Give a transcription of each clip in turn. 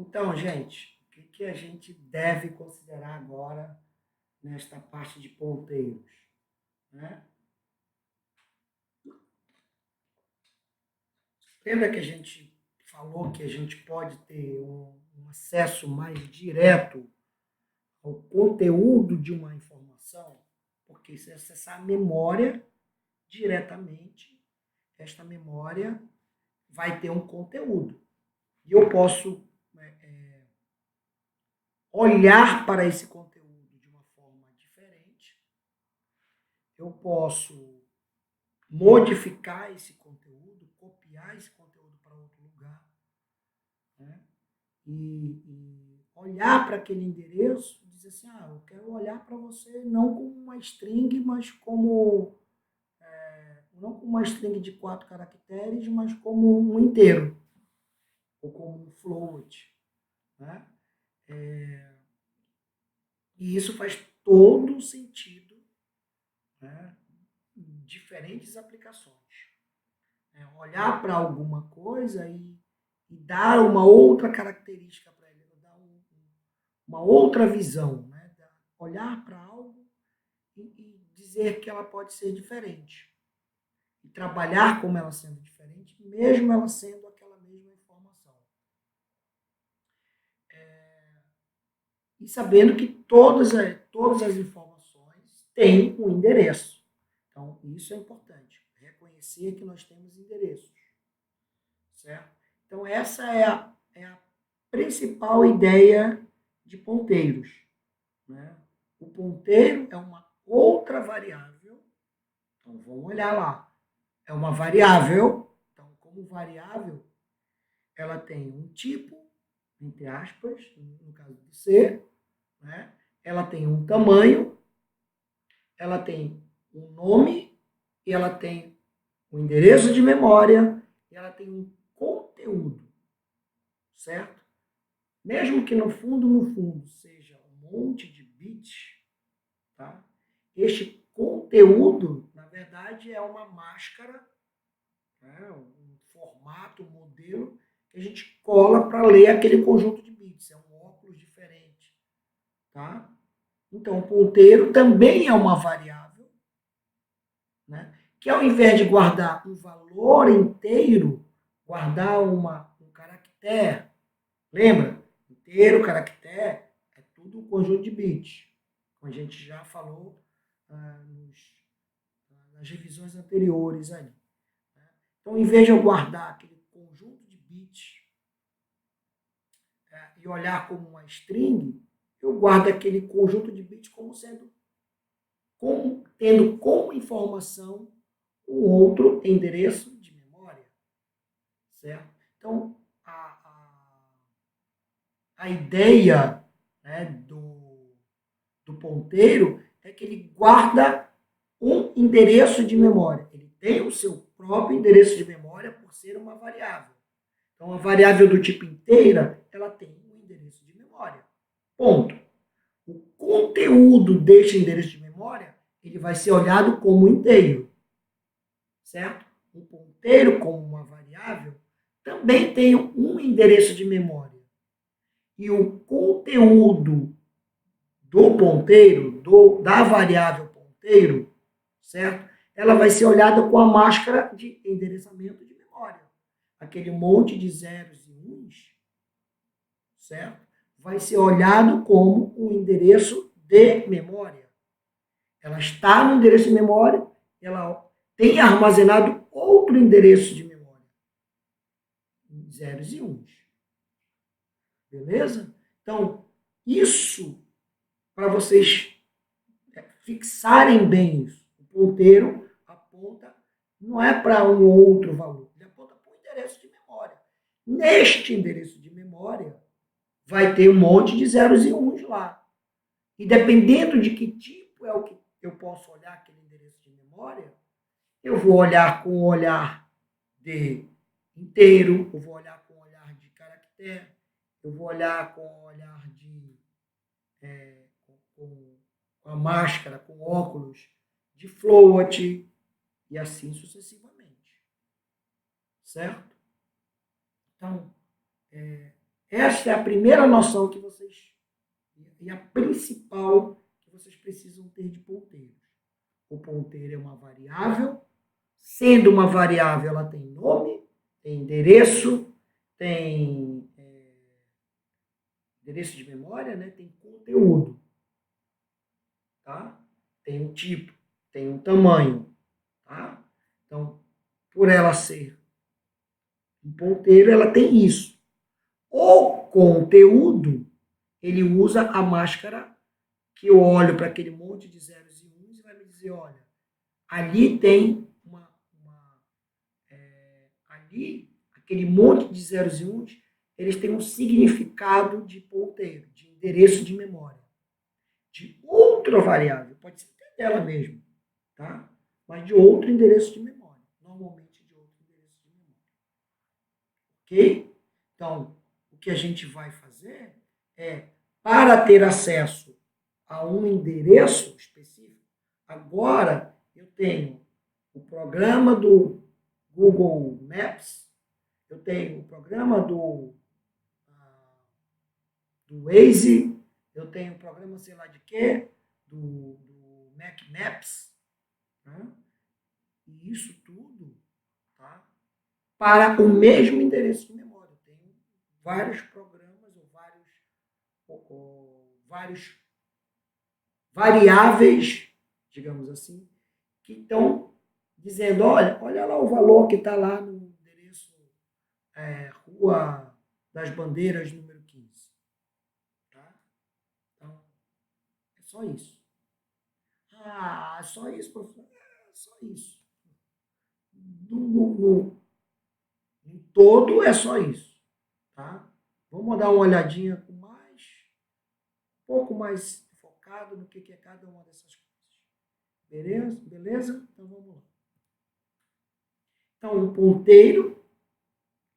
Então, gente, o que a gente deve considerar agora nesta parte de ponteiros, né? Lembra que a gente falou que a gente pode ter um acesso mais direto ao conteúdo de uma informação? Porque se acessar a memória diretamente, esta memória vai ter um conteúdo. E eu posso olhar para esse conteúdo de uma forma diferente, eu posso modificar esse conteúdo, copiar esse conteúdo para outro lugar, né? e olhar para aquele endereço e dizer assim, eu quero olhar para você não como uma string, mas como não como uma string de 4 caracteres, mas como um inteiro, ou como um float, né? E isso faz todo sentido, né, em diferentes aplicações. Olhar para alguma coisa e dar uma outra característica para ele, dar uma outra visão, né? Olhar para algo e dizer que ela pode ser diferente. E trabalhar como ela sendo diferente, mesmo ela sendo aquela mesma informação. E sabendo que todas as informações têm um endereço. Então, isso é importante. Reconhecer que nós temos endereços. Certo? Então, essa é a principal ideia de ponteiros. Né? O ponteiro é uma outra variável. Então, vamos olhar lá. É uma variável. Então, como variável, ela tem um tipo, entre aspas, no caso de C, né? Ela tem um tamanho, ela tem um nome, e ela tem um endereço de memória, e ela tem um conteúdo, certo? Mesmo que no fundo, seja um monte de bits, tá? Este conteúdo, na verdade, é uma máscara, né? Um formato, um modelo, que a gente cola para ler aquele conjunto de bits. É um óculos diferente. Tá? Então, o ponteiro também é uma variável, né? Que ao invés de guardar um valor inteiro, guardar um caractere. Lembra? Inteiro, caractere, é tudo um conjunto de bits. Como a gente já falou nas revisões anteriores ali. Né? Então, em vez de eu guardar aquele conjunto de bits e olhar como uma string, eu guardo aquele conjunto de bits como sendo tendo como informação um outro endereço de memória, certo? Então, a ideia, né, do ponteiro é que ele guarda um endereço de memória. Ele tem o seu próprio endereço de memória por ser uma variável. Então, a variável do tipo inteira, ela tem um endereço de memória. Ponto. O conteúdo deste endereço de memória, ele vai ser olhado como inteiro. Certo? Um ponteiro como uma variável também tem um endereço de memória. E o conteúdo do ponteiro, da variável ponteiro, certo? Ela vai ser olhada com a máscara de endereçamento de memória. Aquele monte de zeros e uns, certo? Vai ser olhado como um endereço de memória. Ela está no endereço de memória, ela tem armazenado outro endereço de memória. Zeros e uns. Beleza? Então, isso, para vocês fixarem bem isso. O ponteiro aponta, não é para um outro valor, ele aponta para um endereço de memória. Neste endereço de memória, vai ter um monte de zeros e uns lá. E dependendo de que tipo é o que eu posso olhar aquele endereço de memória, eu vou olhar com o olhar de inteiro, eu vou olhar com o olhar de caractere, eu vou olhar com o olhar de com a máscara, com óculos de float e assim sucessivamente. Certo? Então, Esta é a primeira noção que vocês, e a principal que vocês precisam ter de ponteiros. O ponteiro é uma variável, sendo uma variável, ela tem nome, tem endereço, tem endereço de memória, né? Tem conteúdo, tá? Tem um tipo, tem um tamanho, tá? Então, por ela ser um ponteiro, ela tem isso. O conteúdo, ele usa a máscara que eu olho para aquele monte de zeros e uns e vai me dizer, olha, ali tem ali, aquele monte de zeros e uns, eles têm um significado de ponteiro, de endereço de memória, de outra variável, pode ser até dela mesmo, tá? Mas de outro endereço de memória, normalmente de outro endereço de memória. Ok? Então, o que a gente vai fazer é, para ter acesso a um endereço específico, agora eu tenho o programa do Google Maps, eu tenho o programa do Waze, eu tenho o programa sei lá de quê, do Mac Maps, né? E isso tudo, tá? Para o mesmo endereço de memória. Eu tenho vários programas vários variáveis, digamos assim, que estão dizendo, olha lá o valor que está lá no endereço Rua das Bandeiras, número 15. Tá? Então, é só isso. Ah, só isso, professor? É só isso. No todo é só isso. Tá? Vamos dar uma olhadinha com um pouco mais focado no que é cada uma dessas coisas. Beleza? Beleza? Então vamos lá. Então, o ponteiro,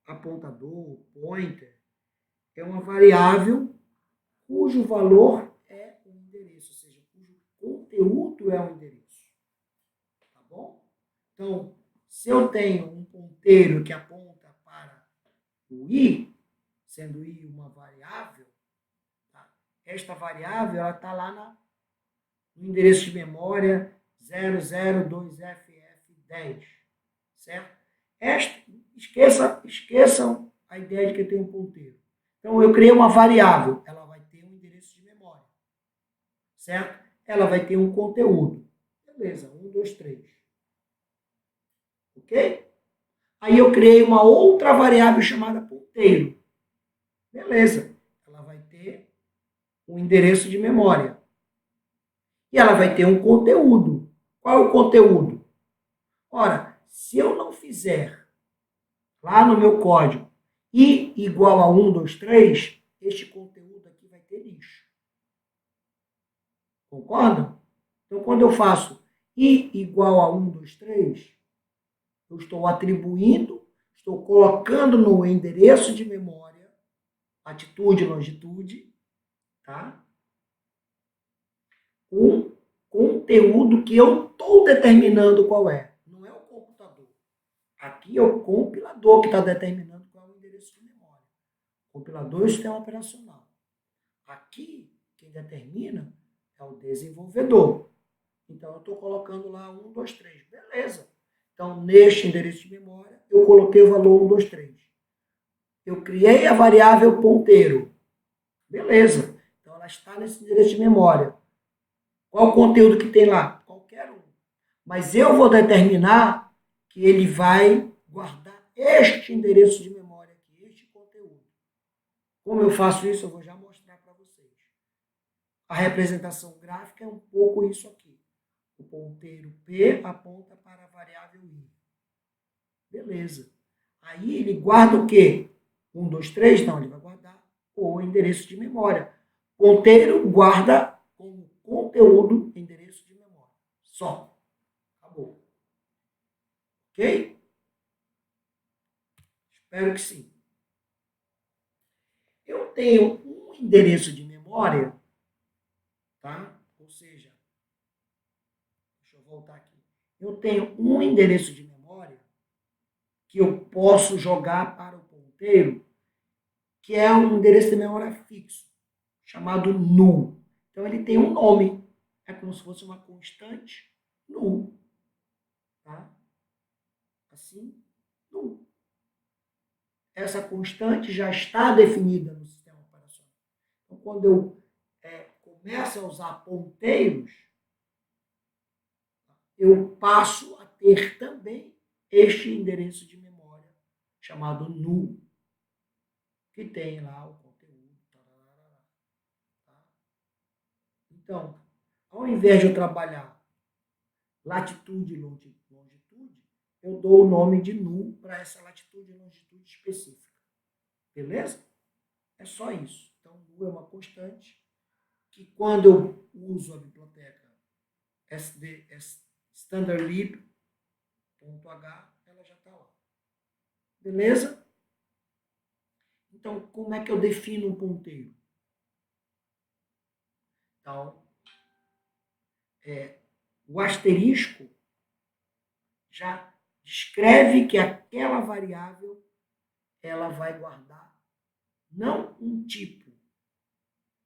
apontador, pointer, é uma variável cujo valor é o endereço, ou seja, cujo conteúdo é o endereço. Tá bom? Então, se eu tenho um ponteiro que aponta para o i, sendo i uma variável, tá? Esta variável está lá no endereço de memória 002FF10, certo? Esqueçam a ideia de que eu tenho um ponteiro. Então, eu criei uma variável, ela vai ter um endereço de memória, certo? Ela vai ter um conteúdo. Beleza, 1, 2, 3. Ok? Aí eu criei uma outra variável chamada ponteiro. Beleza, ela vai ter um endereço de memória. E ela vai ter um conteúdo. Qual é o conteúdo? Ora, se eu não fizer lá no meu código i igual a 1, 2, 3, este conteúdo aqui vai ter lixo. Concordam? Então, quando eu faço i igual a 1, 2, 3, eu estou atribuindo, estou colocando no endereço de memória, latitude, longitude, tá? Um conteúdo que eu estou determinando qual é. Não é o computador. Aqui é o compilador que está determinando qual é o endereço de memória. Compilador e sistema operacional. Aqui, quem determina é o desenvolvedor. Então, eu estou colocando lá 1, 2, 3. Beleza. Então, neste endereço de memória, eu coloquei o valor 1, 2, 3. Eu criei a variável ponteiro. Beleza. Então, ela está nesse endereço de memória. Qual o conteúdo que tem lá? Qualquer um. Mas eu vou determinar que ele vai guardar este endereço de memória aqui, este conteúdo. Como eu faço isso, eu vou já mostrar para vocês. A representação gráfica é um pouco isso aqui. O ponteiro P aponta para a variável I. Beleza. Aí ele guarda o quê? 1, 2, 3? Não, ele vai guardar o endereço de memória. Ponteiro guarda como conteúdo endereço de memória. Só. Acabou. Ok? Espero que sim. Eu tenho um endereço de memória, tá? Ou seja, deixa eu voltar aqui. Eu tenho um endereço de memória que eu posso jogar para o ponteiro que é um endereço de memória fixo, chamado null. Então, ele tem um nome. É como se fosse uma constante null. Tá? Assim, null. Essa constante já está definida no sistema operacional. Então, quando eu começo a usar ponteiros, eu passo a ter também este endereço de memória chamado null, que tem lá o conteúdo. Tá? Então, ao invés de eu trabalhar latitude e longitude, eu dou o nome de null para essa latitude e longitude específica. Beleza? É só isso. Então, null é uma constante que, quando eu uso a biblioteca standardlib.h, ela já está lá. Beleza? Então, como é que eu defino um ponteiro? Então, o asterisco já descreve que aquela variável ela vai guardar não um tipo,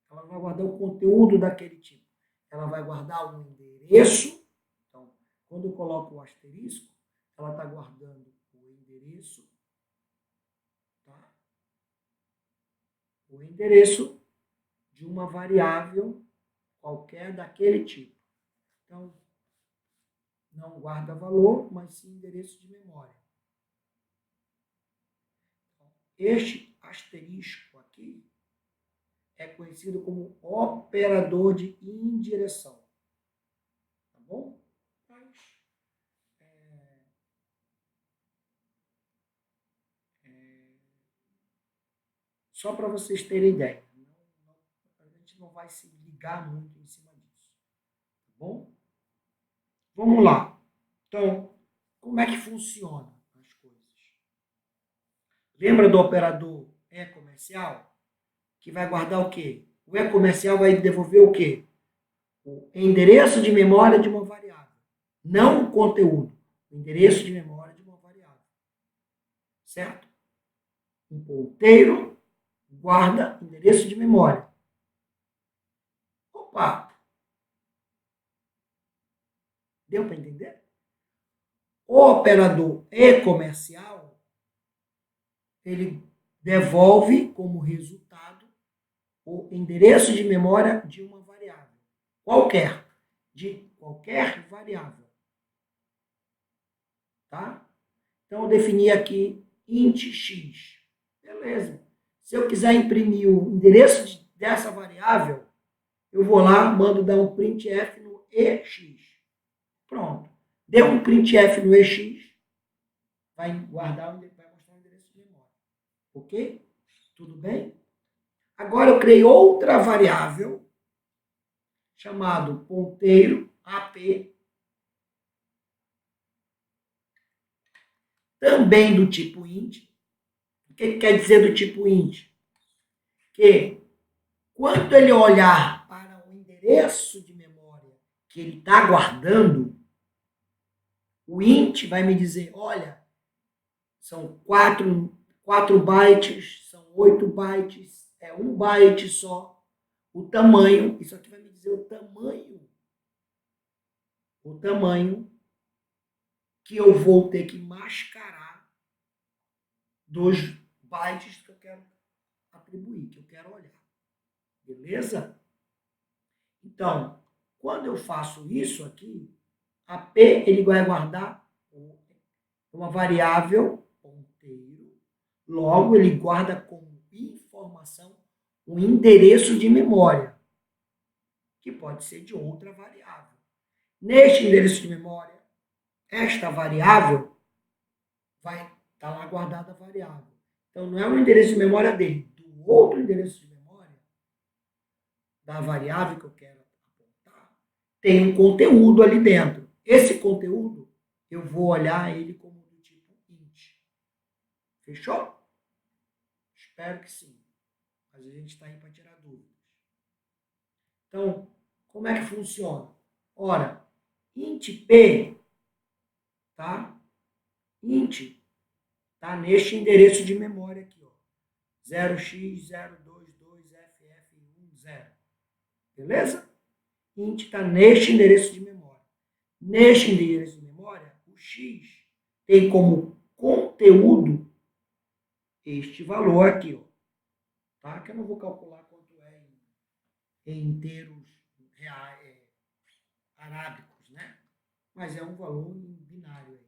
ela vai guardar o conteúdo daquele tipo. Ela vai guardar um endereço. Então, quando eu coloco o asterisco, ela está guardando o endereço, tá? O endereço de uma variável qualquer daquele tipo. Então, não guarda valor, mas sim endereço de memória. Este asterisco aqui é conhecido como operador de indireção. Tá bom? Mas, só para vocês terem ideia. A gente não vai se ligar muito em cima disso. Tá bom? Vamos lá. Então, como é que funciona as coisas? Lembra do operador e-comercial? Que vai guardar o quê? O e-comercial vai devolver o quê? O endereço de memória de uma variável. Não o conteúdo. O endereço de memória de uma variável. Certo? Um ponteiro guarda endereço de memória. Opa! Deu para entender? O operador e-comercial, ele devolve como resultado o endereço de memória de uma variável. Qualquer. De qualquer variável. Tá? Então, eu defini aqui int x. Beleza. Se eu quiser imprimir o endereço dessa variável, eu vou lá, mando dar um printf no ex. Pronto. Deu um printf no ex, vai guardar, vai mostrar o endereço de memória. Ok? Tudo bem? Agora eu criei outra variável chamado ponteiro ap, também do tipo int. O que quer dizer do tipo int? Que quando ele olhar para o endereço de memória que ele está guardando, o int vai me dizer, olha, são 4 bytes, são 8 bytes, é 1 byte só. O tamanho, isso aqui vai me dizer o tamanho que eu vou ter que mascarar dos bytes que eu quero atribuir, que eu quero olhar. Beleza? Então, quando eu faço isso aqui, a P ele vai guardar uma variável ponteiro, logo ele guarda como informação um endereço de memória, que pode ser de outra variável. Neste endereço de memória, esta variável vai estar lá guardada a variável. Então, não é o endereço de memória dele, do outro endereço de memória, da variável que eu quero apontar, tem um conteúdo ali dentro. Esse conteúdo, eu vou olhar ele como do tipo int. Fechou? Espero que sim. Mas a gente está aí para tirar dúvidas. Então, como é que funciona? Ora, int p, tá? Int tá neste endereço de memória aqui, ó. 0x022ff10. Beleza? Int está neste endereço de memória. Neste endereço de memória, o x tem como conteúdo este valor aqui, ó, tá? Que eu não vou calcular quanto é em inteiros reais, arábicos, né? Mas é um valor em binário aí.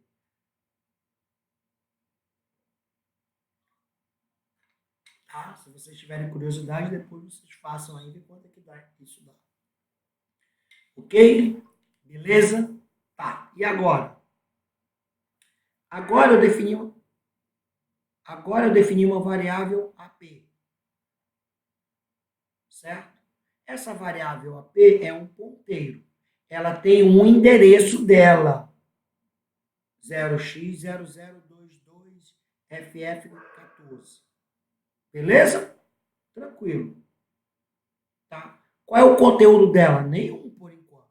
Tá? Se vocês tiverem curiosidade, depois vocês façam aí ver quanto é que isso dá. Ok? Beleza? Tá. E agora? Agora eu defini uma variável AP. Certo? Essa variável AP é um ponteiro. Ela tem um endereço dela. 0x0022ff14. Beleza? Tranquilo. Tá? Qual é o conteúdo dela? Nenhum, por enquanto.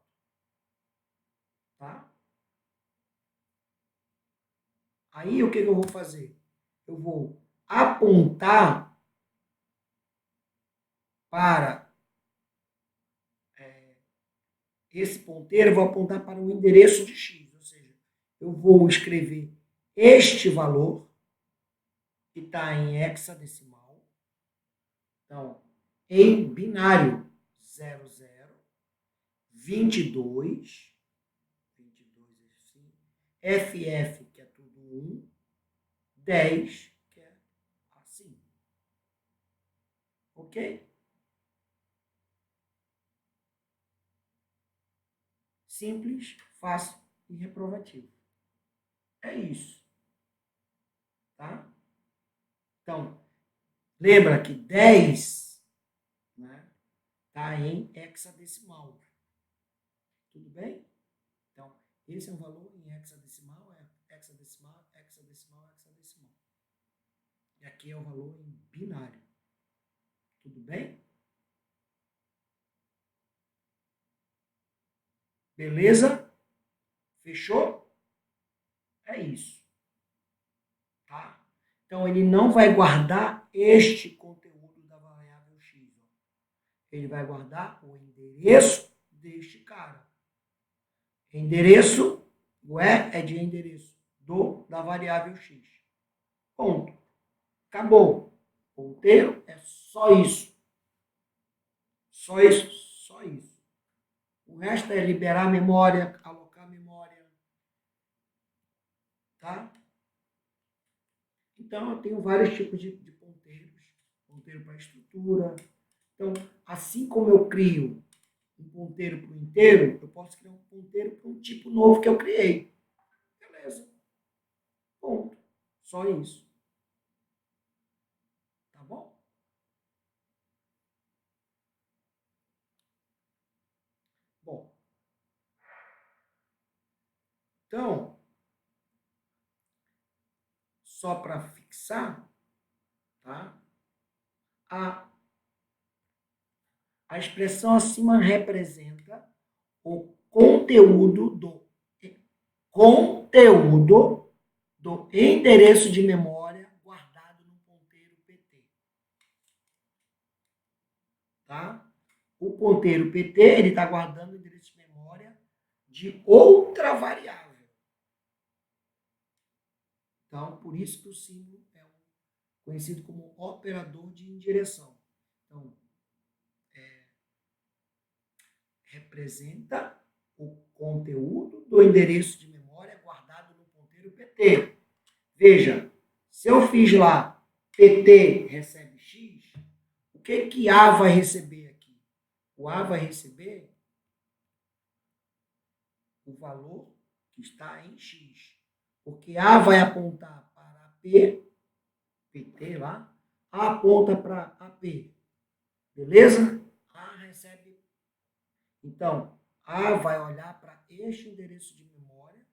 Tá? Aí, o que eu vou fazer? Eu vou apontar para esse ponteiro, eu vou apontar para o endereço de x. Ou seja, eu vou escrever este valor, que está em hexadecimal. Então, em binário, 00, 22, assim, FF, que é tudo 1, 10, que é assim. Ok? Simples, fácil e reprovativo. É isso. Tá? Então, lembra que 10, né, tá em hexadecimal. Tudo bem? Então, esse é um valor em hexadecimal, hexadecimal. E aqui é o valor em binário. Tudo bem? Beleza? Fechou? É isso. Tá? Então, ele não vai guardar este conteúdo da variável x. Ele vai guardar o endereço deste cara. Endereço, o é de endereço da variável x. Ponto. Acabou. Ponteiro é só isso. Só isso, só isso. O resto é liberar memória, alocar memória. Tá? Então, eu tenho vários tipos de ponteiros. Ponteiro para estrutura. Então, assim como eu crio um ponteiro para o inteiro, eu posso criar um ponteiro para um tipo novo que eu criei. Beleza. Ponto. Só isso. Tá bom? Bom. Então, só para fixar, tá? A expressão acima representa o conteúdo do endereço de memória guardado no ponteiro PT. Tá? O ponteiro PT ele está guardando o endereço de memória de outra variável. Então, por isso que o símbolo é conhecido como operador de indireção. Então, representa o conteúdo do endereço de memória guardado no ponteiro PT. Veja, se eu fiz lá PT recebe X, o que A vai receber aqui? O A vai receber o valor que está em X. Porque A vai apontar para P, PT lá, A aponta para AP. Beleza? A recebe. Então, A vai olhar para este endereço de memória,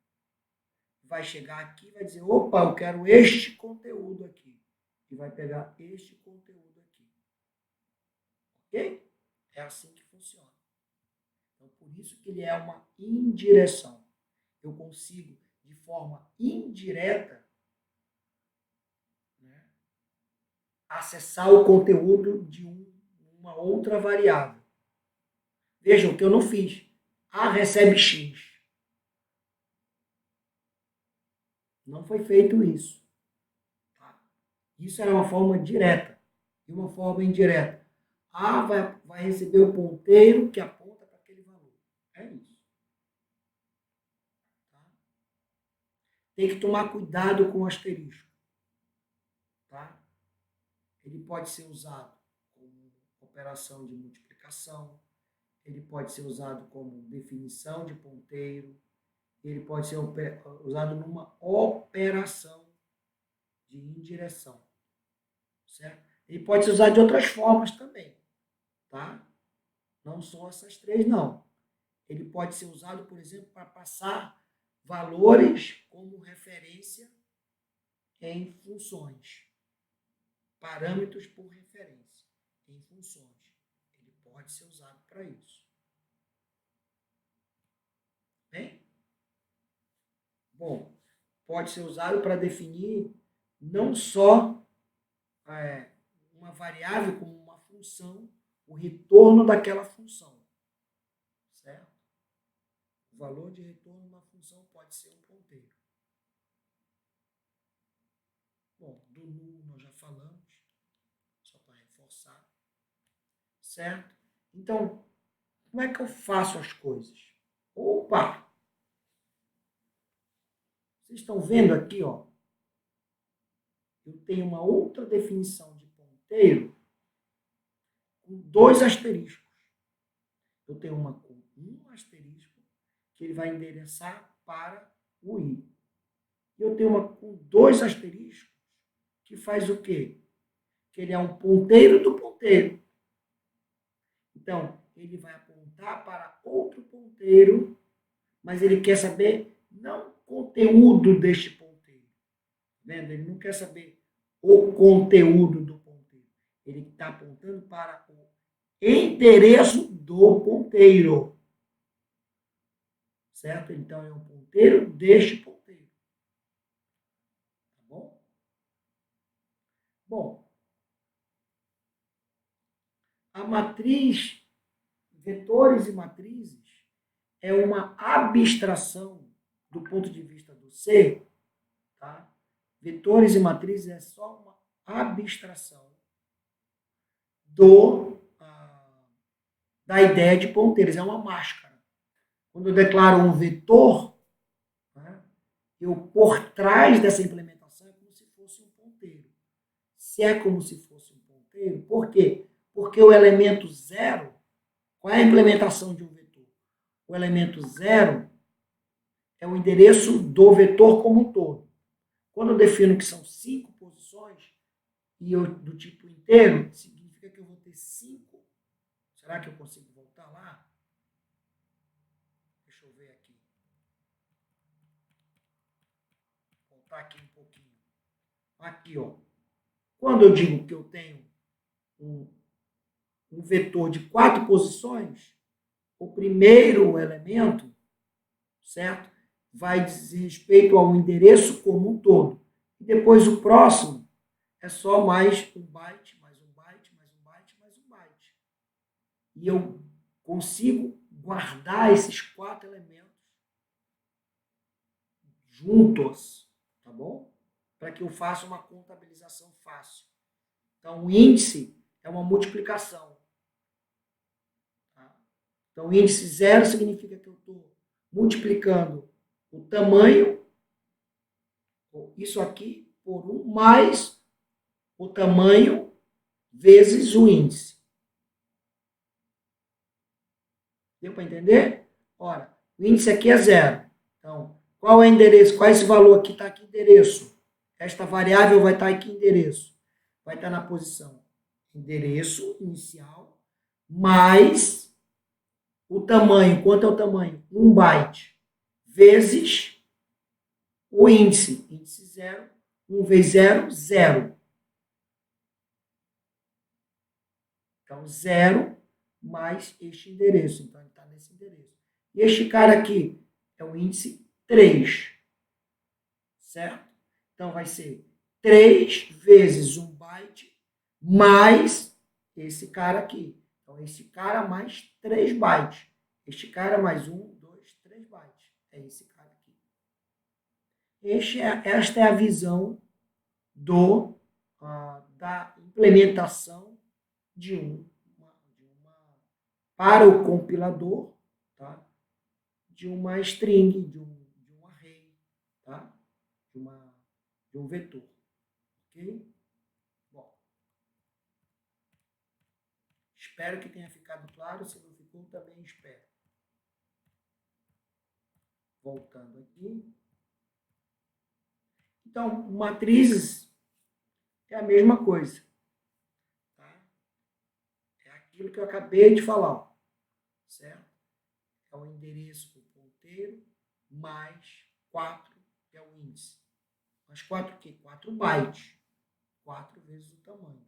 vai chegar aqui e vai dizer, opa, eu quero este conteúdo aqui. E vai pegar este conteúdo aqui. Ok? É assim que funciona. Então, por isso que ele é uma indireção. Eu consigo, de forma indireta, né, acessar o conteúdo de uma outra variável. Vejam o que eu não fiz. A recebe X. Não foi feito isso. Tá? Isso era uma forma direta e uma forma indireta. A vai receber o ponteiro que aponta para aquele valor. É isso. Tá? Tem que tomar cuidado com o asterisco. Tá? Ele pode ser usado como operação de multiplicação, ele pode ser usado como definição de ponteiro, ele pode ser usado numa operação de indireção, certo? Ele pode ser usado de outras formas também, tá? Não só essas três, não. Ele pode ser usado, por exemplo, para passar valores como referência em funções, parâmetros por referência em funções. Ele pode ser usado para isso. Bem? Bom, pode ser usado para definir não só uma variável como uma função, o retorno daquela função. Certo? O valor de retorno de uma função pode ser um ponteiro. Bom, do nulo nós já falamos, só para reforçar. Certo? Então, como é que eu faço as coisas? Opa! Vocês estão vendo aqui, ó, eu tenho uma outra definição de ponteiro com 2 asteriscos. Eu tenho uma com 1 asterisco, que ele vai endereçar para o i. E eu tenho uma com 2 asteriscos, que faz o quê? Que ele é um ponteiro do ponteiro. Então, ele vai apontar para outro ponteiro, mas ele quer saber não o conteúdo deste ponteiro. Vendo? Ele não quer saber o conteúdo do ponteiro. Ele está apontando para o endereço do ponteiro. Certo? Então, é um ponteiro deste ponteiro. Tá bom? Bom, a matriz, vetores e matrizes, é uma abstração do ponto de vista do C, tá? Vetores e matrizes é só uma abstração da ideia de ponteiros, é uma máscara. Quando eu declaro um vetor, né, eu, por trás dessa implementação, é como se fosse um ponteiro. Se é como se fosse um ponteiro, por quê? Porque o elemento zero, qual é a implementação de um vetor? O elemento zero é o endereço do vetor como um todo. Quando eu defino que são 5 posições, e eu do tipo inteiro, significa que eu vou ter 5. Será que eu consigo voltar lá? Deixa eu ver aqui. Voltar aqui um pouquinho. Aqui, ó. Quando eu digo que eu tenho um vetor de 4 posições, o primeiro elemento, certo? Vai dizer respeito ao endereço como um todo. E depois o próximo é só mais um byte, mais um byte, mais um byte, mais um byte. E eu consigo guardar esses 4 elementos juntos, tá bom? Para que eu faça uma contabilização fácil. Então, o índice é uma multiplicação. Tá? Então, o índice 0 significa que eu estou multiplicando o tamanho, isso aqui, por 1, mais o tamanho vezes o índice. Deu para entender? Ora, o índice aqui é 0. Então, qual é o endereço? Qual é esse valor aqui? Está aqui endereço. Esta variável vai estar aqui endereço. Vai estar na posição endereço inicial, mais o tamanho. Quanto é o tamanho? 1 byte. Vezes o índice. Índice 0. 1 vezes 0, 0. Então, 0 mais este endereço. Então, ele está nesse endereço. E este cara aqui é o índice 3. Certo? Então, vai ser 3 vezes 1 byte mais esse cara aqui. Então, esse cara mais 3 bytes. Este cara mais 1, 2, 3 bytes. É esse cara aqui. Esta é a visão da implementação de para o compilador, tá? De uma string, de um array, tá? de um vetor. Ok? Bom, espero que tenha ficado claro. Se não ficou, também espero. Voltando aqui. Então, matrizes é a mesma coisa. Tá? É aquilo que eu acabei de falar. Certo? É o endereço do ponteiro mais 4, que é o índice. Mas 4 o quê? 4 bytes. 4 vezes o tamanho.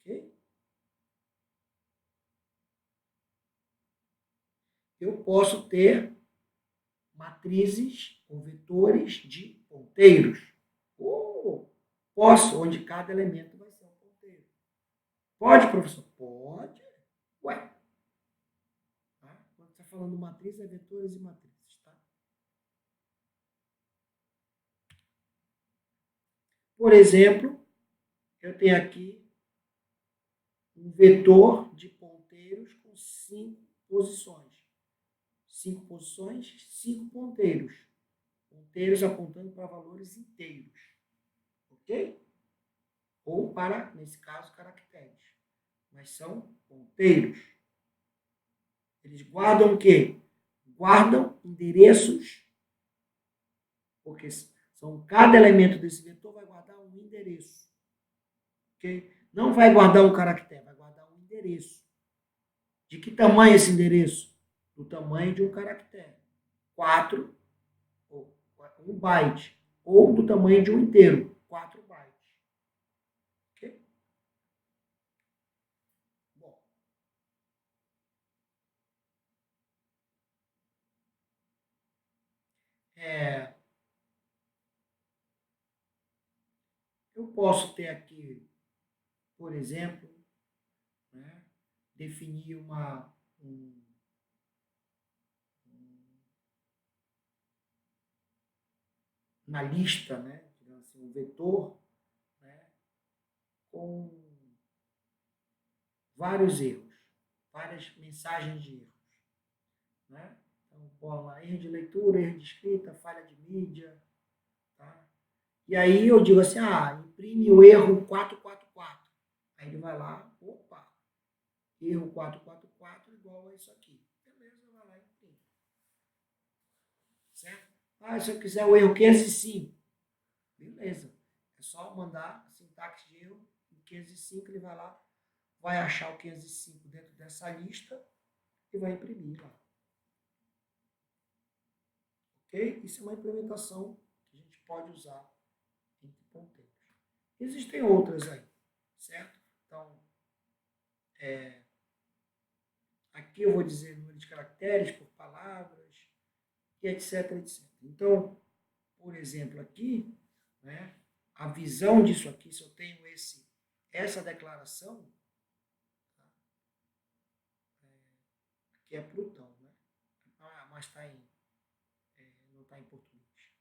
Ok? Eu posso ter matrizes ou vetores de ponteiros. Ou posso, onde cada elemento vai ser um ponteiro. Pode, professor? Pode. Ué. Tá? Quando você está falando matriz, é vetores e matrizes. Tá? Por exemplo, eu tenho aqui um vetor de ponteiros com 5 posições. 5 posições, 5 ponteiros. Ponteiros apontando para valores inteiros. Ok? Ou para, nesse caso, caracteres. Mas são ponteiros. Eles guardam o quê? Guardam endereços, porque cada elemento desse vetor vai guardar um endereço. Ok? Não vai guardar um caractere, vai guardar um endereço. De que tamanho é esse endereço? Do tamanho de um caractere. 4, ou 1 byte. Ou do tamanho de um inteiro. 4 bytes. Ok? Bom. Eu posso ter aqui, por exemplo, né, definir uma lista, né, assim, um vetor, né, com vários erros, várias mensagens de erros. Né? Então, põe lá, erro de leitura, erro de escrita, falha de mídia. Tá? E aí eu digo assim, imprime o erro 444. Aí ele vai lá, opa, erro 444 igual a isso aqui. Beleza, vai lá e imprime. Certo? Se eu quiser o erro 505, beleza. É só mandar a sintaxe de erro em 505, ele vai lá, vai achar o 505 dentro dessa lista e vai imprimir lá. Ok? Isso é uma implementação que a gente pode usar entre ponteiros. Existem outras aí, certo? Então, aqui eu vou dizer número de caracteres por palavras, e etc, etc. Então, por exemplo, aqui, né, a visão disso aqui, se eu tenho essa declaração, tá? Aqui é Plutão, né? Mas não está em português.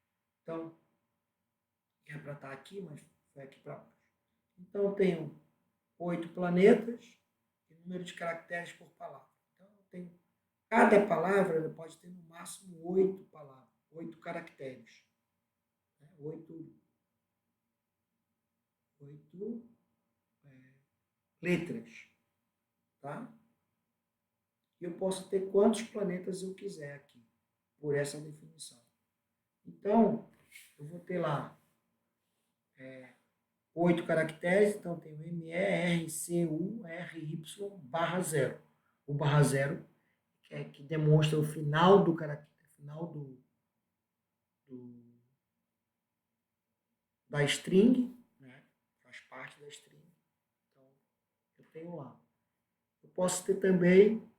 Então, é para estar aqui, mas foi aqui para baixo. Então, eu tenho 8 planetas e número de caracteres por palavra. Então, eu tenho, cada palavra pode ter no máximo 8 palavras, 8 caracteres. 8 letras. Tá? E eu posso ter quantos planetas eu quiser aqui, por essa definição. Então, eu vou ter lá 8 caracteres, então tenho M, E, R, C, U, R, Y, barra 0. O barra 0 que demonstra o final do caractere, final da string, né? Faz parte da string. Então, eu tenho lá. Eu posso ter também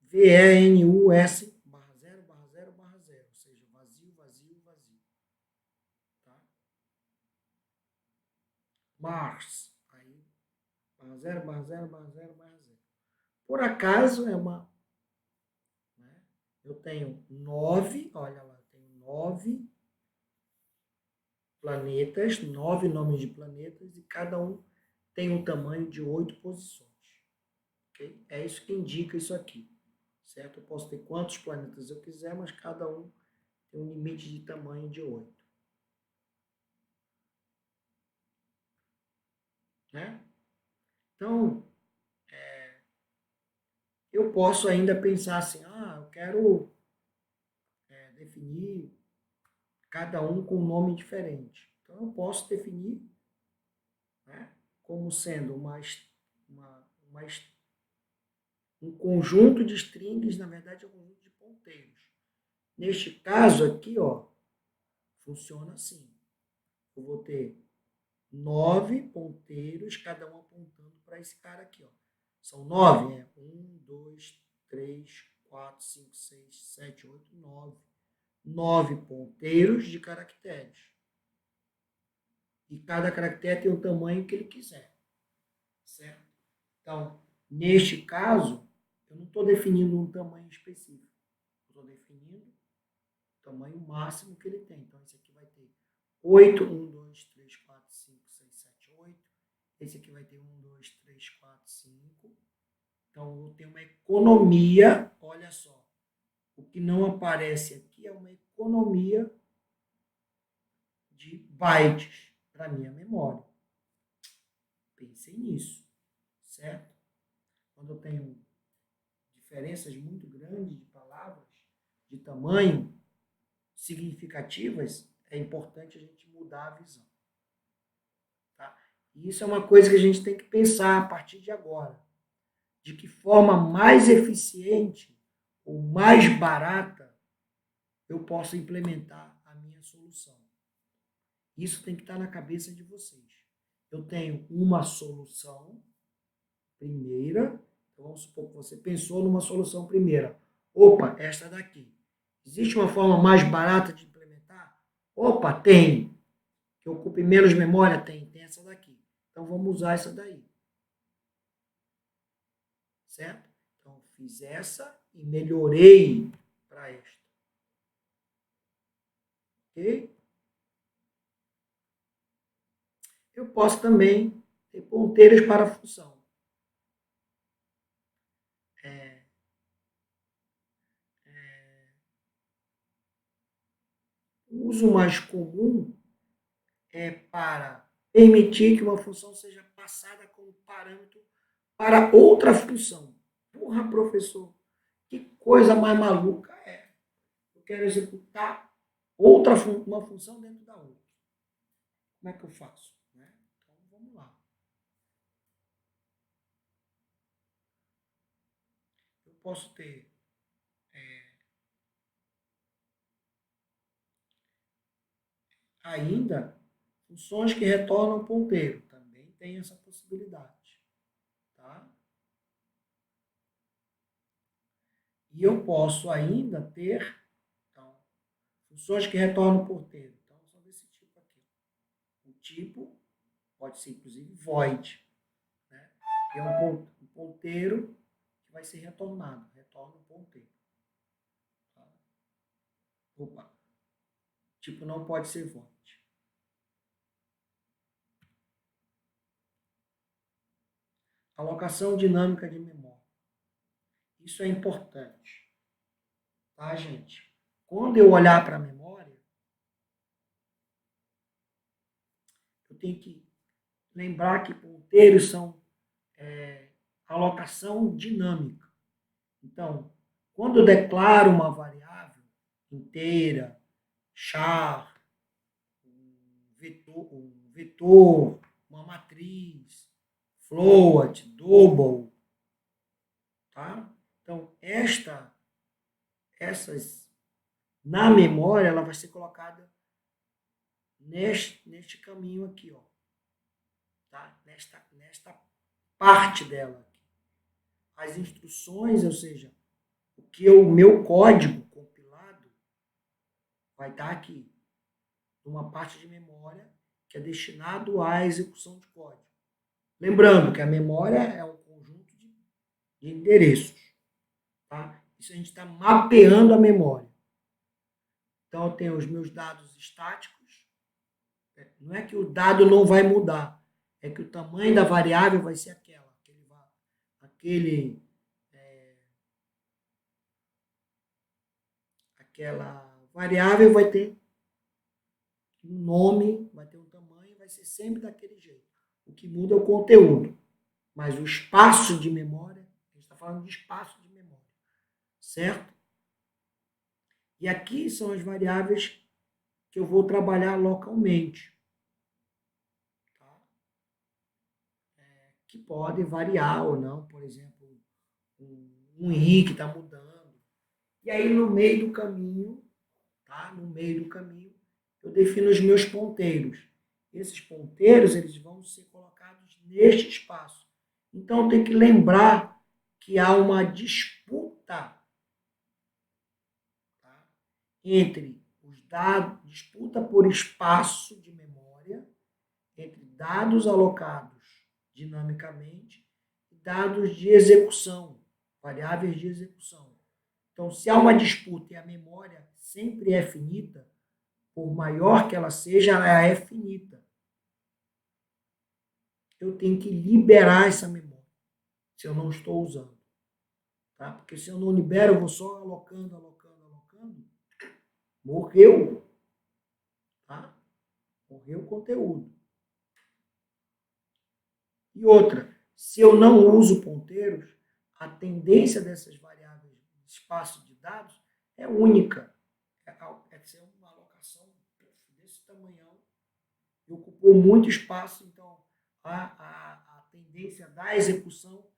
VENUS barra 0, barra 0, barra 0, ou seja, vazio, vazio, vazio. Tá? Mars, barra 0, barra 0, barra 0, barra 0. Por acaso, eu tenho 9, olha lá, eu tenho 9 planetas, 9 nomes de planetas, e cada um tem um tamanho de 8 posições. Okay? É isso que indica isso aqui. Certo? Eu posso ter quantos planetas eu quiser, mas cada um tem um limite de tamanho de 8. Né? Então, eu posso ainda pensar assim, eu quero definir cada um com um nome diferente. Então, eu posso definir, né, como sendo um conjunto de strings, na verdade é um conjunto de ponteiros. Neste caso aqui, funciona assim. Eu vou ter 9 ponteiros, cada um apontando para esse cara aqui. São 9, 1, 2, 3, 4, 5, 6, 7, 8, 9. 9 ponteiros de caracteres. E cada caractere tem o tamanho que ele quiser. Certo? Então, neste caso, eu não estou definindo um tamanho específico. Estou definindo o tamanho máximo que ele tem. Então, esse aqui vai ter 8, 1, 2, 3, 4, 5, 6, 7, 8. Esse aqui vai ter 1, 2, 3, 4, 5. Então, eu tenho uma economia, olha só. O que não aparece aqui é uma economia de bytes para minha memória. Pensei nisso, certo? Quando eu tenho diferenças muito grandes de palavras, de tamanho, significativas, é importante a gente mudar a visão. Tá? E isso é uma coisa que a gente tem que pensar a partir de agora. De que forma mais eficiente ou mais barata eu posso implementar a minha solução. Isso tem que estar na cabeça de vocês. Eu tenho uma solução primeira, então vamos supor que você pensou numa solução primeira. Opa, esta daqui. Existe uma forma mais barata de implementar? Opa, tem. Que ocupe menos memória? Tem essa daqui. Então vamos usar essa daí. Certo? Então fiz essa e melhorei para esta. Ok? Eu posso também ter ponteiros para a função. O uso mais comum é para permitir que uma função seja passada como parâmetro para outra função. Porra, professor, que coisa mais maluca é. Eu quero executar uma função dentro da outra. Como é que eu faço? Então, vamos lá. Eu posso ter ainda funções que retornam ponteiro. Também tem essa possibilidade. Tá? E eu posso ainda ter funções que retornam ponteiro. Então, são desse tipo aqui. O tipo pode ser, inclusive, void. Né? Que é um ponteiro que vai ser retornado. Retorna um ponteiro. Tá? Opa. Tipo não pode ser void. Alocação dinâmica de memória. Isso é importante. Tá, gente? Quando eu olhar para a memória, eu tenho que lembrar que ponteiros são alocação dinâmica. Então, quando eu declaro uma variável inteira, char, um vetor, uma matriz, float, double, tá? Então, essas, na memória, ela vai ser colocada neste caminho aqui, ó. Tá? Nesta parte dela. As instruções, ou seja, o meu código compilado vai estar aqui, numa parte de memória que é destinado à execução de código. Lembrando que a memória é um conjunto de endereços. Tá? Isso a gente está mapeando a memória. Então, eu tenho os meus dados estáticos. Não é que o dado não vai mudar, é que o tamanho da variável vai ser aquela. Aquela variável vai ter um nome, vai ter um tamanho, vai ser sempre daquele jeito. O que muda é o conteúdo. Mas o espaço de memória, a gente está falando de espaço de memória, certo? E aqui são as variáveis que eu vou trabalhar localmente, tá? Que podem variar ou não, por exemplo, um i que está mudando. E aí, no meio do caminho, tá? No meio do caminho, eu defino os meus ponteiros. Esses ponteiros eles vão ser colocados neste espaço. Então, tem que lembrar que há uma disputa, tá? Entre os dados, disputa por espaço de memória, entre dados alocados dinamicamente e dados de execução, variáveis de execução. Então, se há uma disputa e a memória sempre é finita, por maior que ela seja, ela é finita. Eu tenho que liberar essa memória, se eu não estou usando. Tá? Porque se eu não libero, eu vou só alocando. Morreu. Tá? Morreu o conteúdo. E outra, se eu não uso ponteiros, a tendência dessas variáveis de espaço de dados é única. É ser uma alocação desse tamanhão e ocupou muito espaço, então a tendência da execução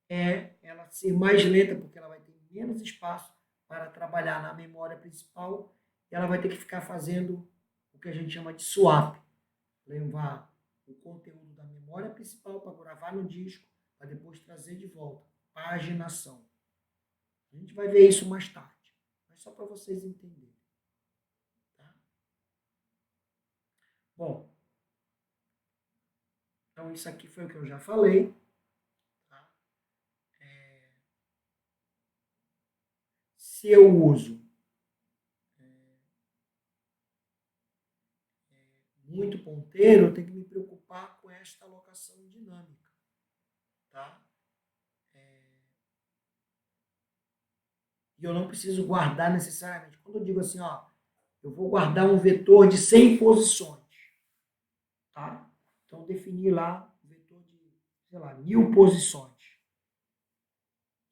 é ela ser mais lenta, porque ela vai ter menos espaço para trabalhar na memória principal e ela vai ter que ficar fazendo o que a gente chama de swap, levar o conteúdo da memória principal para gravar no disco, para depois trazer de volta. Paginação. A gente vai ver isso mais tarde, mas só para vocês entenderem. Tá? Bom, então isso aqui foi o que eu já falei. Tá? Se eu uso muito ponteiro, eu tenho que me preocupar com esta alocação dinâmica. Tá? E eu não preciso guardar necessariamente. Quando eu digo assim, ó, eu vou guardar um vetor de 100 posições. Tá? Então, definir lá um vetor de, sei lá, 1000 posições.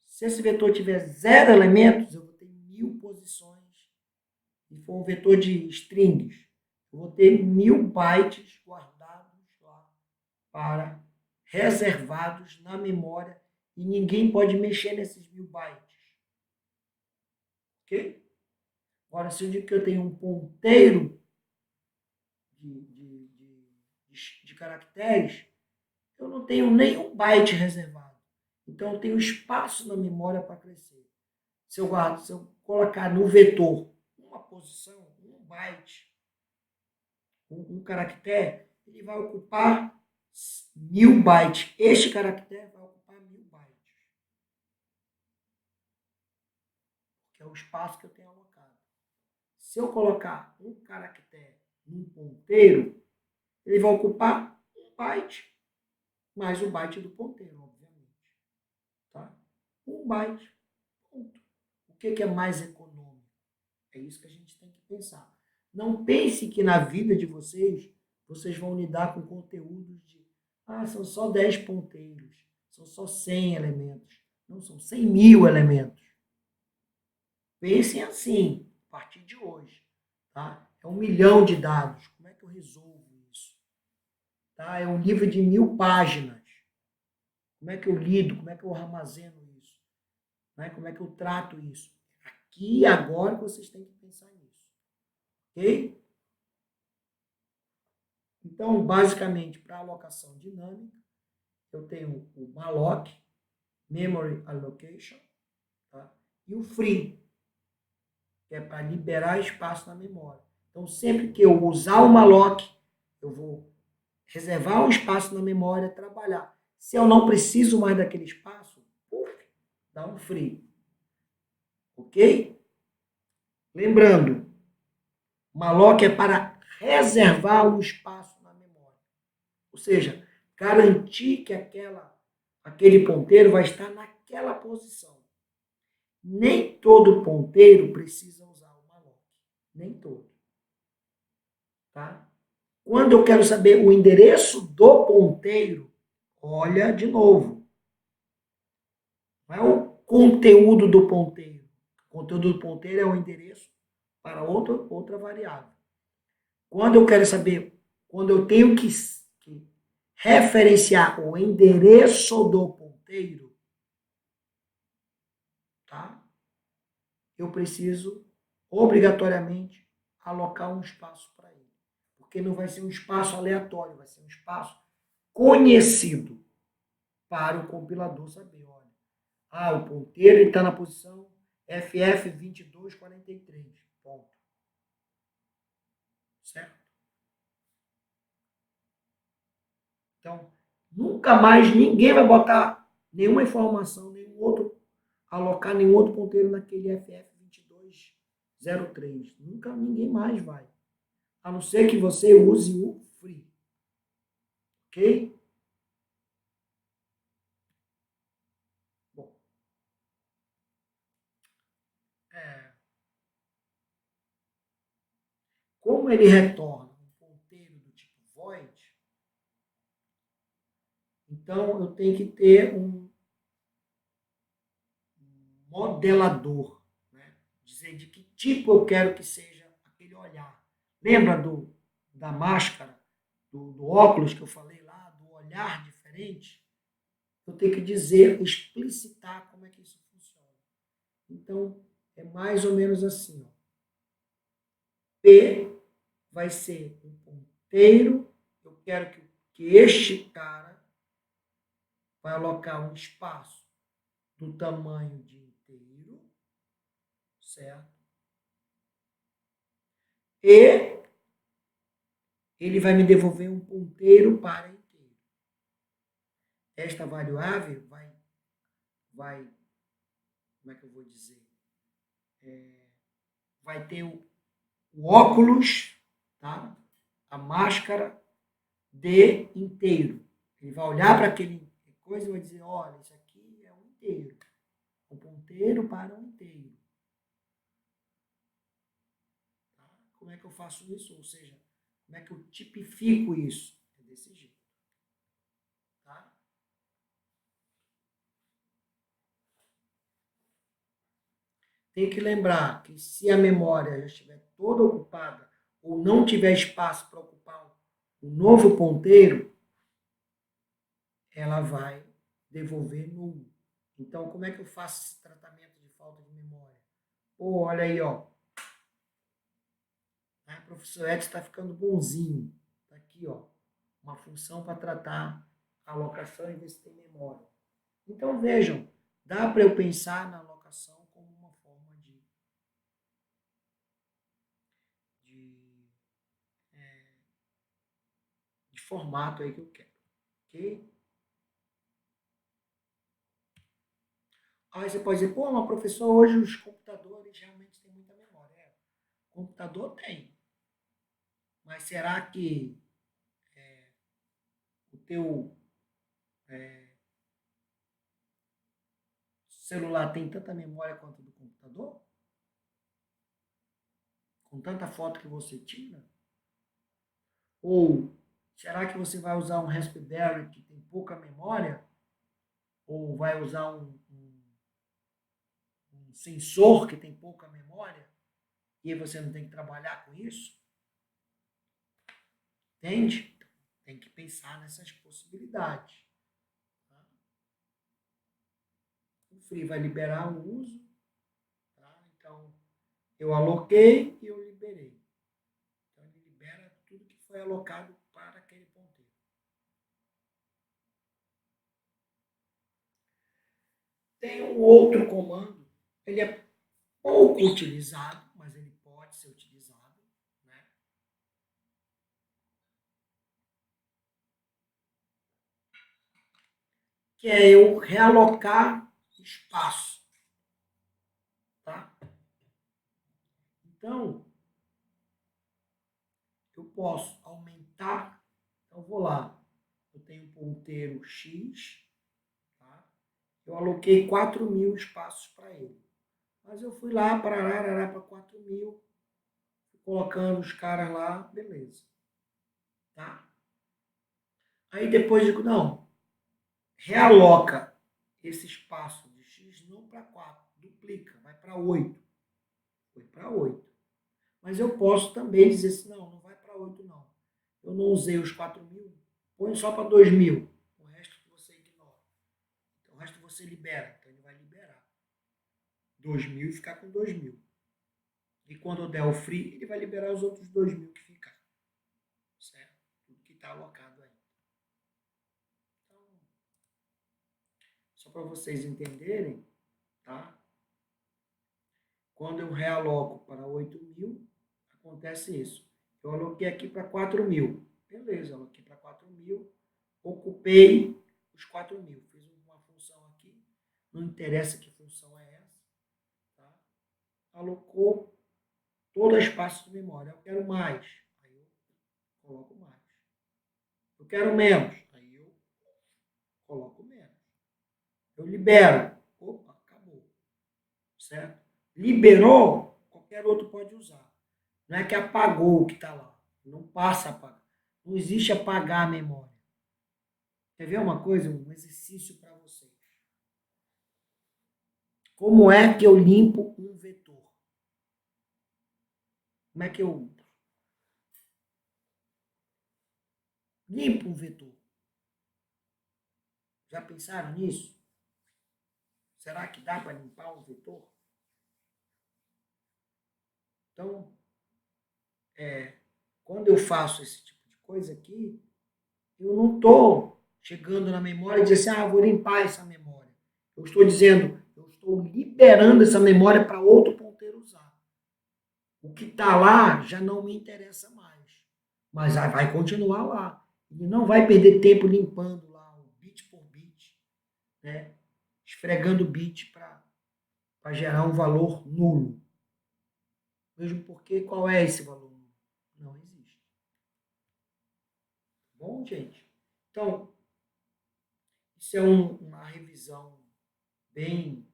Se esse vetor tiver 0 elementos, eu vou ter 1000 posições. E for um vetor de strings, eu vou ter 1000 bytes guardados lá para reservados na memória e ninguém pode mexer nesses 1000 bytes. Ok? Agora, se eu digo que eu tenho um ponteiro de caracteres, eu não tenho nenhum byte reservado. Então, eu tenho espaço na memória para crescer. Se eu colocar no vetor uma posição, um byte, um caractere, ele vai ocupar 1000 bytes. Este caractere vai ocupar 1000 bytes. Que é o espaço que eu tenho alocado. Se eu colocar um caractere num ponteiro, ele vai ocupar um byte mais o byte do ponteiro, obviamente. Tá? Um byte. Ponto. O que é mais econômico? É isso que a gente tem que pensar. Não pense que na vida de vocês vão lidar com conteúdos de são só 10 ponteiros, são só 100 elementos. Não, são 100.000 elementos. Pensem assim, a partir de hoje. Tá? É 1.000.000 de dados. Como é que eu resolvo isso? Tá? É um livro de 1000 páginas. Como é que eu lido? Como é que eu armazeno isso? Né? Como é que eu trato isso? Aqui e agora vocês têm que pensar nisso. Ok? Então, basicamente, para alocação dinâmica, eu tenho o malloc, memory allocation, tá? E o free, que é para liberar espaço na memória. Então, sempre que eu usar o malloc, eu vou reservar um espaço na memória, trabalhar. Se eu não preciso mais daquele espaço, dá um free. Ok? Lembrando, malloc é para reservar um espaço na memória. Ou seja, garantir que aquele ponteiro vai estar naquela posição. Nem todo ponteiro precisa usar o malloc. Nem todo. Tá? Quando eu quero saber o endereço do ponteiro, olha de novo. Não é o conteúdo do ponteiro. O conteúdo do ponteiro é o endereço para outra variável. Quando eu quero saber, quando eu tenho que referenciar o endereço do ponteiro, tá? Eu preciso obrigatoriamente alocar um espaço para ele. Porque não vai ser um espaço aleatório, vai ser um espaço conhecido para o compilador saber. Olha, o ponteiro está na posição FF2243. Ponto. Certo? Então, nunca mais ninguém vai botar nenhuma informação, alocar nenhum outro ponteiro naquele FF2203. Nunca ninguém mais vai. A não ser que você use o free. Ok? Bom. Como ele retorna um ponteiro do tipo void, então eu tenho que ter um modelador, né? Dizer de que tipo eu quero que seja aquele olhar. Lembra da máscara, do óculos que eu falei lá, do olhar diferente? Eu tenho que dizer, explicitar como é que isso funciona. Então, é mais ou menos assim. Ó. P vai ser um ponteiro. Eu quero que este cara vai alocar um espaço do tamanho de inteiro, certo? E ele vai me devolver um ponteiro para inteiro. Esta variável vai como é que eu vou dizer? Vai ter o óculos, tá? A máscara de inteiro. Ele vai olhar para aquele coisa e vai dizer, olha, isso aqui é um inteiro. Um ponteiro para um inteiro. Tá? Como é que eu faço isso? Ou seja, como é que eu tipifico isso? É desse jeito. Tá? Tem que lembrar que se a memória já estiver toda ocupada ou não tiver espaço para ocupar um novo ponteiro, ela vai devolver nulo. Então, como é que eu faço esse tratamento de falta de memória? Pô, olha aí, ó. O professor Edson está ficando bonzinho. Está aqui, ó. Uma função para tratar a alocação e ver se tem memória. Então, vejam, dá para eu pensar na alocação como uma forma de formato aí que eu quero. Ok? Aí você pode dizer, pô, mas professor, hoje os computadores realmente têm muita memória. É, o computador tem. Mas será que o teu celular tem tanta memória quanto o do computador? Com tanta foto que você tira? Ou será que você vai usar um Raspberry que tem pouca memória? Ou vai usar um sensor que tem pouca memória? E aí você não tem que trabalhar com isso? Entende? Tem que pensar nessas possibilidades. Tá? O Free vai liberar o uso. Tá? Então, eu aloquei e eu liberei. Então, ele libera tudo que foi alocado para aquele ponteiro. Tem um outro comando. Ele é pouco utilizado, mas ele pode ser utilizado. Né? que é eu realocar espaço. Tá? Então, eu posso aumentar. Então, vou lá. Eu tenho um ponteiro X. Tá? Eu aloquei 4.000 espaços para ele. Mas eu fui lá para 4.000. Colocando os caras lá, beleza. Tá? Aí depois digo, não, realoca esse espaço de X não para 4, duplica, vai para 8. Foi para 8. Mas eu posso também dizer assim, não vai para 8 não. Eu não usei os 4.000, põe só para 2.000. O resto você ignora. Então, o resto você libera. Então ele vai liberar 2.000 e ficar com 2.000. E quando der o free, ele vai liberar os outros 2.000 que ficar. Certo? Tudo que está alocado aí. Então, só para vocês entenderem, tá? Quando eu realoco para 8.000, acontece isso. Eu aloquei aqui para 4.000. Beleza, aloquei para 4.000, ocupei os 4.000. Fiz uma função aqui, não interessa que função é essa. Tá? Alocou todo o espaço de memória. Eu quero mais, aí eu coloco mais. Eu quero menos, aí eu coloco menos. Eu libero. Opa, acabou. Certo? Liberou, qualquer outro pode usar. Não é que apagou o que está lá. Não passa a apagar. Não existe apagar a memória. Quer ver uma coisa? Um exercício para vocês. Como é que eu limpo um vetor? Como é que eu limpo um vetor? Já pensaram nisso? Será que dá para limpar um vetor? Então, quando eu faço esse tipo de coisa aqui, eu não estou chegando na memória e dizendo assim, vou limpar essa memória. Eu estou dizendo, eu estou liberando essa memória para outro ponteiro usar. O que está lá já não me interessa mais. Mas vai continuar lá. Ele não vai perder tempo limpando lá, bit por bit, né? Esfregando bit para gerar um valor nulo. Mesmo porque qual é esse valor nulo? Não existe. Bom, gente? Então, isso é uma revisão bem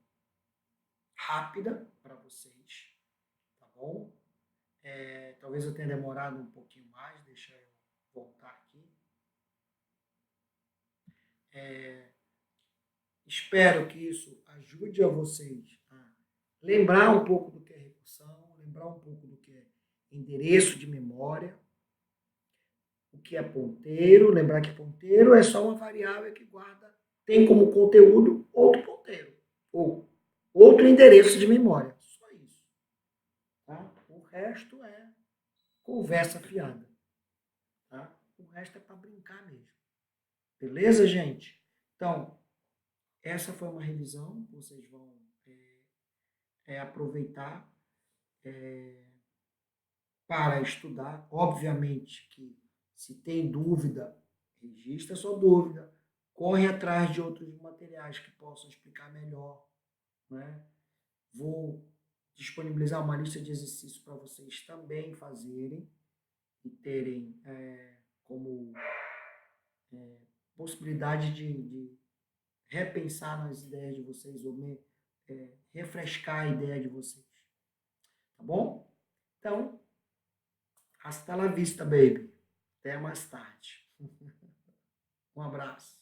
rápida para vocês, tá bom? Talvez eu tenha demorado um pouquinho mais, deixa eu voltar aqui. Espero que isso ajude a vocês a lembrar um pouco do que é recursão, lembrar um pouco do que é endereço de memória, o que é ponteiro, lembrar que ponteiro é só uma variável que guarda, tem como conteúdo outro ponteiro, ou outro endereço de memória. Só isso. Tá? O resto é conversa fiada. Tá? O resto é para brincar mesmo. Beleza, gente? Então, essa foi uma revisão que vocês vão aproveitar para estudar. Obviamente que se tem dúvida, registra sua dúvida, corre atrás de outros materiais que possam explicar melhor. Né? Vou disponibilizar uma lista de exercícios para vocês também fazerem e terem como possibilidade de repensar nas ideias de vocês ou refrescar a ideia de vocês. Tá bom? Então, hasta la vista, baby. Até mais tarde. Um abraço.